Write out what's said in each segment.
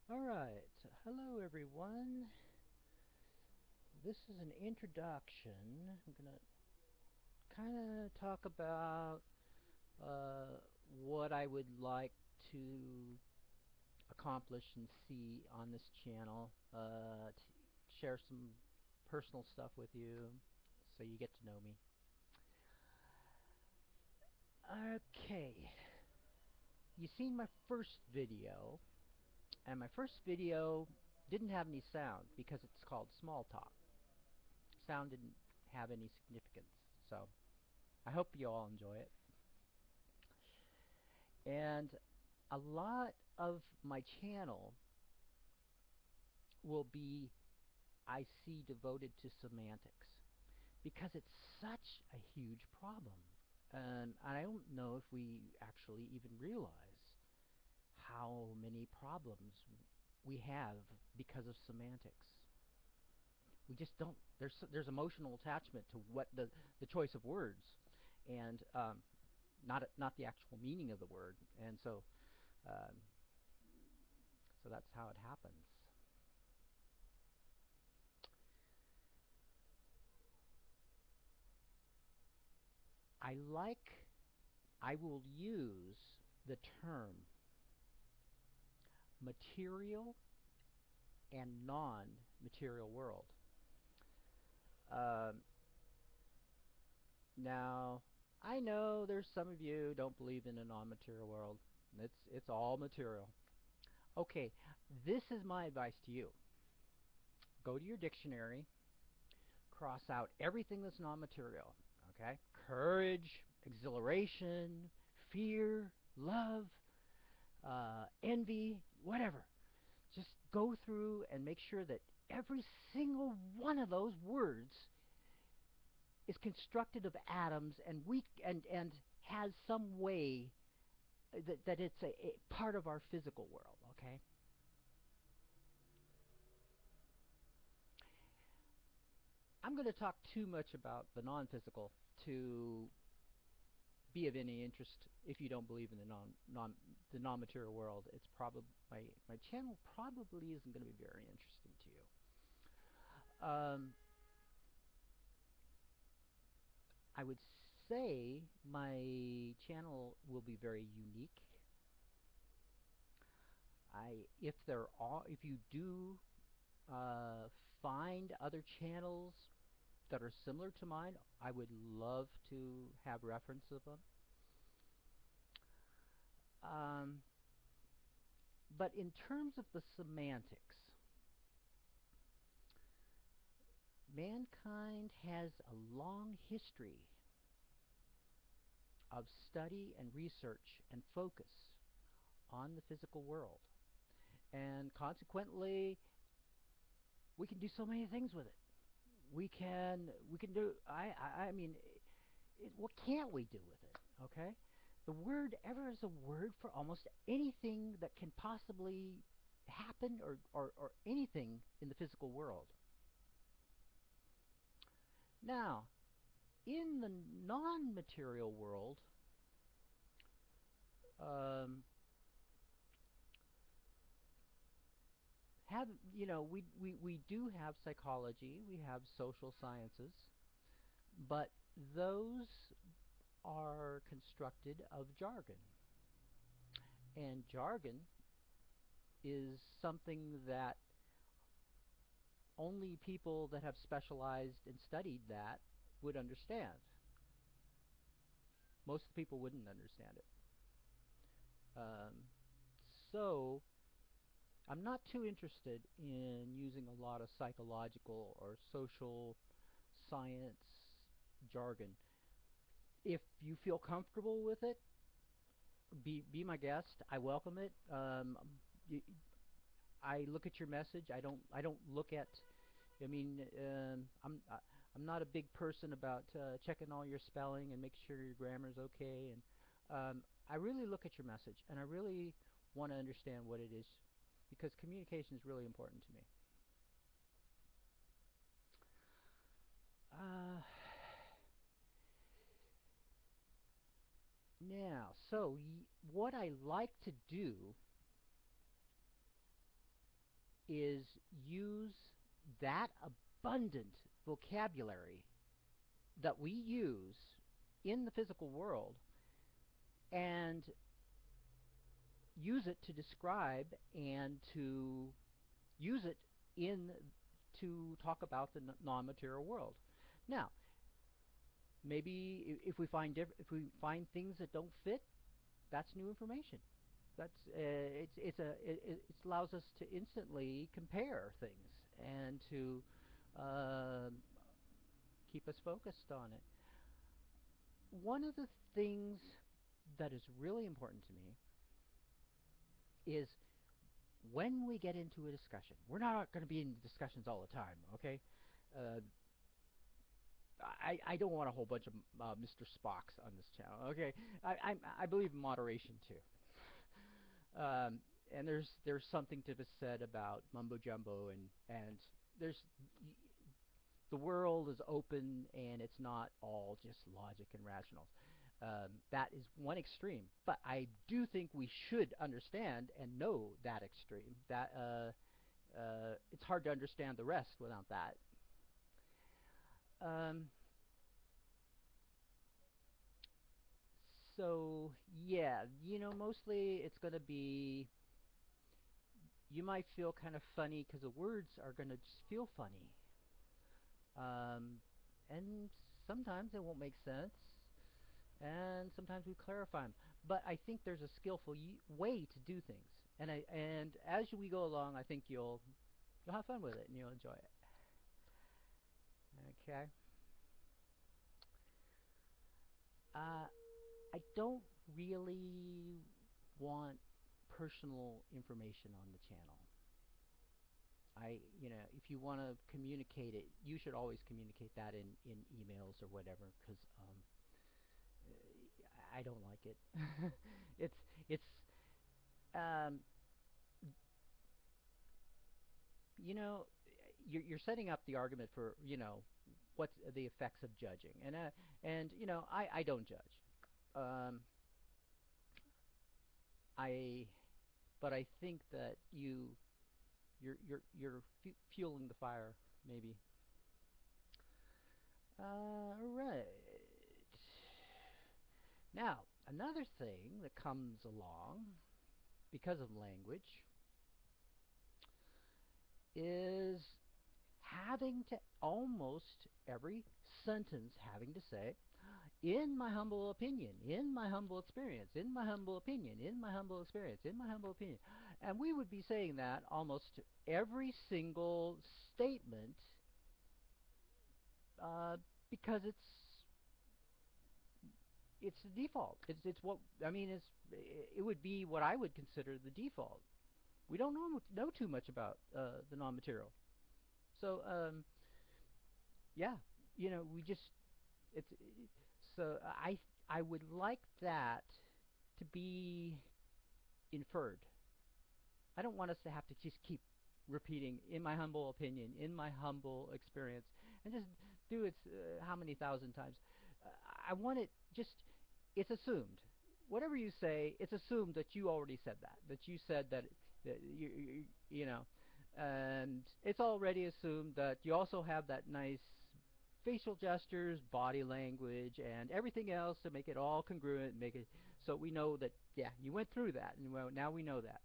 Alright, hello everyone. This is an introduction. I'm gonna kind of talk about what I would like to accomplish and see on this channel. Share some personal stuff with you so you get to know me. Okay, you seen my first video, and my first video didn't have any sound because it's called Small Talk. Sound didn't have any significance. So I hope you all enjoy it. And a lot of my channel will be, I see, devoted to semantics because it's such a huge problem. And I don't know if we actually even realize how many problems we have because of semantics. We just don't. There's emotional attachment to what the choice of words, and not the actual meaning of the word, and um, so that's how it happens. I like. I will use the term material and non-material world. Um, Now, I know there's some of you don't believe in a non-material world. It's all material. Okay, this is my advice to you. Go to your dictionary, cross out everything that's non-material. Okay? Courage, exhilaration, fear, love, envy, whatever. Just go through and make sure that every single one of those words is constructed of atoms and has some way that it's a part of our physical world. Okay. I'm going to talk too much about the non-physical to be of any interest if you don't believe in the non-material world. It's probably my channel probably isn't going to be very interesting to you. I would say my channel will be very unique. If you do find other channels that are similar to mine, I would love to have reference of them. Um, but in terms of the semantics, mankind has a long history of study and research and focus on the physical world. And consequently, we can do so many things with it. We can do I mean, what can't we do with it? Okay, the word ever is a word for almost anything that can possibly happen or anything in the physical world. Now, in the non-material world, um, we do have psychology, we have social sciences, but those are constructed of jargon. And jargon is something that only people that have specialized and studied that would understand. Most people wouldn't understand it. Um, so I'm not too interested in using a lot of psychological or social science jargon. If you feel comfortable with it, be my guest. I welcome it. I look at your message. I don't look at. I mean, I'm not a big person about checking all your spelling and making sure your grammar is okay. And I really look at your message, and I really want to understand what it is, because communication is really important to me. Uh, Now, so what I like to do is use that abundant vocabulary that we use in the physical world and use it to describe and to use it in to talk about the non-material world. Now, maybe if we find if we find things that don't fit, that's new information. That's it allows us to instantly compare things and to uh, keep us focused on it. One of the things that is really important to me is when we get into a discussion. We're not going to be in discussions all the time, okay? Uh, I don't want a whole bunch of Mr. Spocks on this channel, okay? I believe in moderation too. And there's something to be said about mumbo jumbo and there's the world is open and it's not all just logic and rationals. That is one extreme, but I do think we should understand and know that extreme. That it's hard to understand the rest without that. Um, so yeah, mostly it's going to be you might feel kind of funny because the words are going to just feel funny. Um, and sometimes it won't make sense, and sometimes we clarify them. But I think there's a skillful way to do things, and as we go along, I think you'll have fun with it and you'll enjoy it. Okay. Uh, I don't really want personal information on the channel. If you want to communicate it, you should always communicate that in emails or whatever, because I don't like it. it's it's um, you know you're setting up the argument for what's the effects of judging, and I don't judge. Um, I but I think that you're fueling the fire maybe. Right. Now, another thing that comes along because of language is having to almost every sentence having to say, in my humble opinion, in my humble experience, in my humble opinion, in my humble experience, in my humble opinion. And we would be saying that almost every single statement uh, because it's the default. It's what I mean. It would be what I would consider the default. We don't know too much about the non-material. So yeah, we just it's so I would like that to be inferred. I don't want us to have to just keep repeating, in my humble opinion, in my humble experience, and just do it how many thousand times. Uh, I want it just, it's assumed. Whatever you say, it's assumed that you already said that you said that and it's already assumed that you also have that nice facial gestures, body language, and everything else to make it all congruent, make it so we know that, yeah, you went through that, and well, now we know that.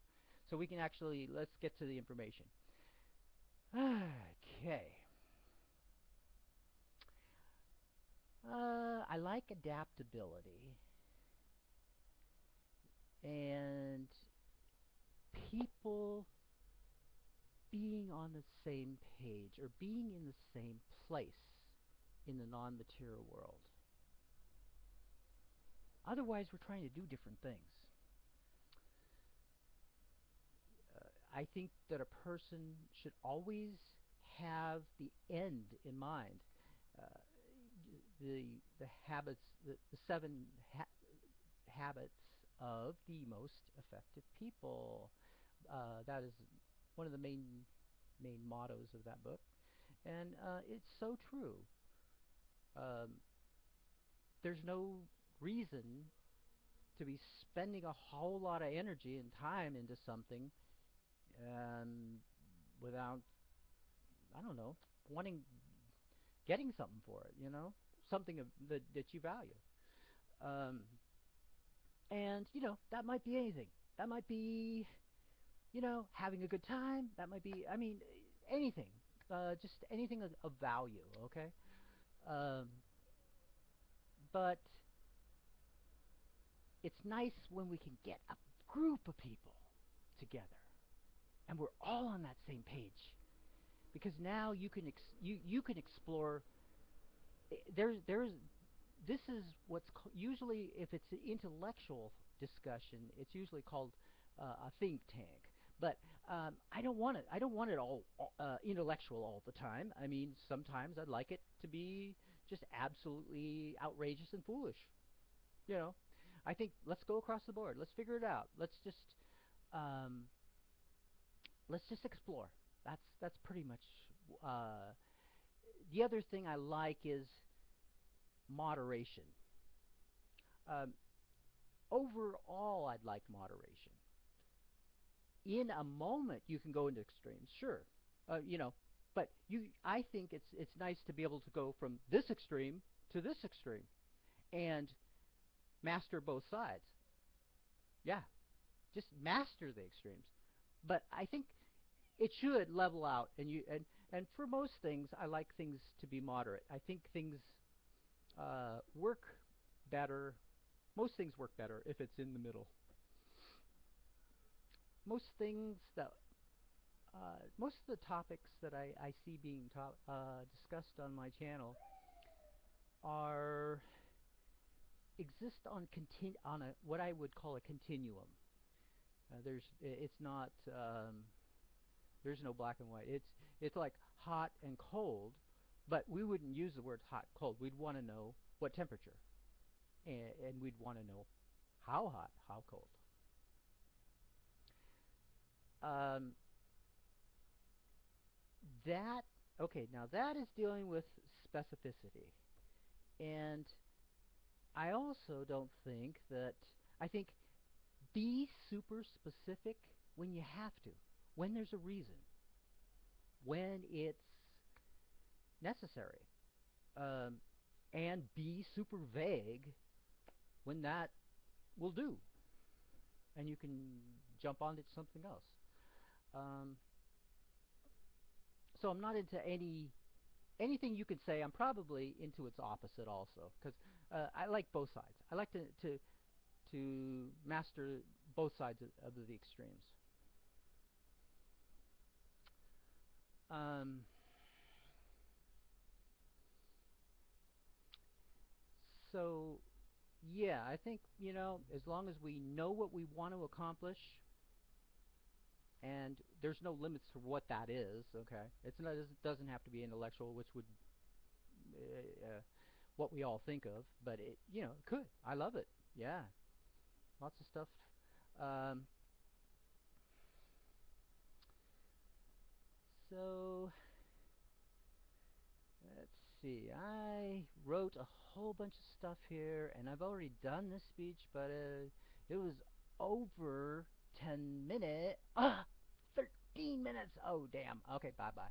So we can actually, let's get to the information. Okay. I like adaptability and people being on the same page or being in the same place in the non-material world. Otherwise, we're trying to do different things. I think that a person should always have the end in mind. Uh, the habits, the seven habits of the most effective people. That is one of the main mottos of that book, and it's so true. Um, there's no reason to be spending a whole lot of energy and time into something um, without, I don't know, wanting, getting something for it, something that you value. Um, and, that might be anything. That might be, having a good time. That might be, I mean, anything. Just anything of value, okay? Um, but it's nice when we can get a group of people together and we're all on that same page, because now you can explore. There's this is what's usually, if it's an intellectual discussion, it's usually called a think tank. But I don't want it. I don't want it all intellectual all the time. I mean, sometimes I'd like it to be just absolutely outrageous and foolish. You know, I think let's go across the board. Let's figure it out. Um, let's just explore. That's pretty much. Uh, the other thing I like is moderation. Um, overall, I'd like moderation. In a moment, you can go into extremes, sure, but I think it's nice to be able to go from this extreme to this extreme and master both sides. Yeah, just master the extremes. But I think it should level out, and for most things, I like things to be moderate. I think things work better. Most things work better if it's in the middle. Most things that most of the topics that I see being discussed on my channel are exist on a what I would call a continuum. It's not there's no black and white. It's like hot and cold, but we wouldn't use the word hot cold. We'd want to know what temperature, and we'd want to know how hot, how cold. Um, that okay. Now that is dealing with specificity, and I also don't think that I think be super specific when you have to, when there's a reason, when it's necessary, um, and be super vague when that will do, and you can jump on to something else. Um, so I'm not into anything you could say. I'm probably into its opposite also, because I like both sides. I like to master both sides of the extremes. Um, so yeah, I think, as long as we know what we want to accomplish, and there's no limits to what that is, okay? It doesn't have to be intellectual, which would what we all think of, but it could. I love it. Yeah, lots of stuff. Um, so let's see. I wrote a whole bunch of stuff here, and I've already done this speech, but it was over 10 minutes. 13 minutes. Oh, damn. Okay, bye-bye.